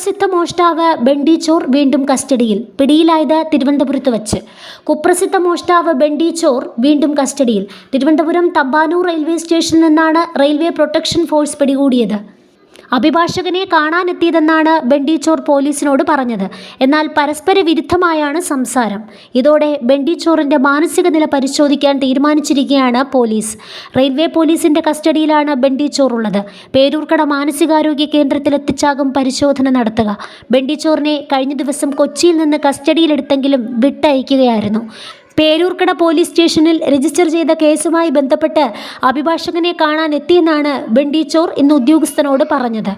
കുപ്രസിദ്ധ മോഷ്ടാവ് ബെണ്ടി ചോർ വീണ്ടും കസ്റ്റഡിയിൽ. പിടിയിലായത് തിരുവനന്തപുരത്ത് വച്ച്. കുപ്രസിദ്ധ മോഷ്ടാവ് ബെണ്ടി ചോർ വീണ്ടും കസ്റ്റഡിയിൽ. തിരുവനന്തപുരം തമ്പാനൂർ റെയിൽവേ സ്റ്റേഷനിൽ നിന്നാണ് റെയിൽവേ പ്രൊട്ടക്ഷൻ ഫോഴ്സ് പിടികൂടിയത്. അഭിഭാഷകനെ കാണാനെത്തിയതെന്നാണ് ബെണ്ടി ചോർ പോലീസിനോട് പറഞ്ഞത്. എന്നാൽ പരസ്പര വിരുദ്ധമായാണ് സംസാരം. ഇതോടെ ബെണ്ടി ചോറിന്റെ മാനസിക നില പരിശോധിക്കാൻ തീരുമാനിച്ചിരിക്കുകയാണ് പോലീസ്. റെയിൽവേ പോലീസിന്റെ കസ്റ്റഡിയിലാണ് ബെണ്ടി ചോർ ഉള്ളത്. പേരൂർക്കട മാനസികാരോഗ്യ കേന്ദ്രത്തിലെത്തിച്ചാകും പരിശോധന നടത്തുക. ബെണ്ടി ചോറിനെ കഴിഞ്ഞ ദിവസം കൊച്ചിയിൽ നിന്ന് കസ്റ്റഡിയിലെടുത്തെങ്കിലും വിട്ടയക്കുകയായിരുന്നു. പേരൂർക്കട പോലീസ് സ്റ്റേഷനിൽ രജിസ്റ്റർ ചെയ്ത കേസുമായി ബന്ധപ്പെട്ട് അഭിഭാഷകനെ കാണാൻ എത്തിയെന്നാണ് ബെണ്ടി ചോർ ഇന്ന് ഉദ്യോഗസ്ഥനോട് പറഞ്ഞത്.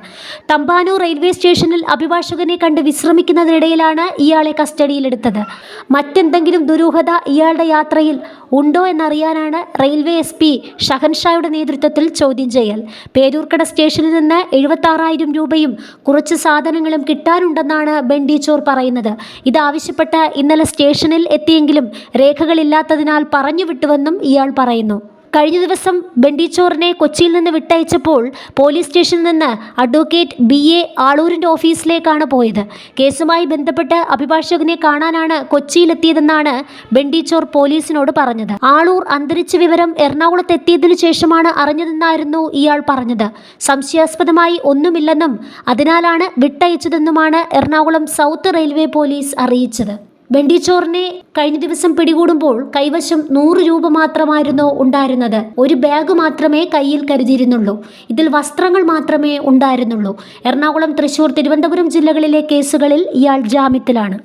തമ്പാനൂർ റെയിൽവേ സ്റ്റേഷനിൽ അഭിഭാഷകനെ കണ്ട് വിശ്രമിക്കുന്നതിനിടയിലാണ് ഇയാളെ കസ്റ്റഡിയിലെടുത്തത്. മറ്റെന്തെങ്കിലും ദുരൂഹത ഇയാളുടെ യാത്രയിൽ ഉണ്ടോ എന്നറിയാനാണ് റെയിൽവേ SP ഷഹൻഷായുടെ നേതൃത്വത്തിൽ ചോദ്യം ചെയ്യൽ. പേരൂർക്കട സ്റ്റേഷനിൽ നിന്ന് 76,000 രൂപയും കുറച്ച് സാധനങ്ങളും കിട്ടാനുണ്ടെന്നാണ് ബെണ്ടി ചോർ പറയുന്നത്. ഇതാവശ്യപ്പെട്ട് ഇന്നലെ സ്റ്റേഷനിൽ എത്തിയെങ്കിലും രേഖകളില്ലാത്തതിനാൽ പറഞ്ഞുവിട്ടുവെന്നും ഇയാൾ പറയുന്നു. കഴിഞ്ഞ ദിവസം ബെണ്ടി ചോറിനെ കൊച്ചിയിൽ നിന്ന് വിട്ടയച്ചപ്പോൾ പോലീസ് സ്റ്റേഷനിൽ നിന്ന് അഡ്വക്കേറ്റ് BA ആളൂരിൻ്റെ ഓഫീസിലേക്കാണ് പോയത്. കേസുമായി ബന്ധപ്പെട്ട് അഭിഭാഷകനെ കാണാനാണ് കൊച്ചിയിലെത്തിയതെന്നാണ് ബെണ്ടി ചോർ പോലീസിനോട് പറഞ്ഞത്. ആളൂർ അന്തരിച്ച വിവരം എറണാകുളത്ത് എത്തിയതിനു ശേഷമാണ് അറിഞ്ഞതെന്നായിരുന്നു ഇയാൾ പറഞ്ഞത്. സംശയാസ്പദമായി ഒന്നുമില്ലെന്നും അതിനാലാണ് വിട്ടയച്ചതെന്നുമാണ് എറണാകുളം സൗത്ത് റെയിൽവേ പോലീസ് അറിയിച്ചത്. ബെണ്ടി ചോറിനെ കഴിഞ്ഞ ദിവസം പിടികൂടുമ്പോൾ കൈവശം 100 രൂപ മാത്രമായിരുന്നു ഉണ്ടായിരുന്നത്. ഒരു ബാഗ് മാത്രമേ കയ്യിൽ കരുതിയിരുന്നുള്ളൂ. ഇതിൽ വസ്ത്രങ്ങൾ മാത്രമേ ഉണ്ടായിരുന്നുള്ളൂ. എറണാകുളം, തൃശൂർ, തിരുവനന്തപുരം ജില്ലകളിലെ കേസുകളിൽ ഇയാൾ ജാമ്യത്തിലാണ്.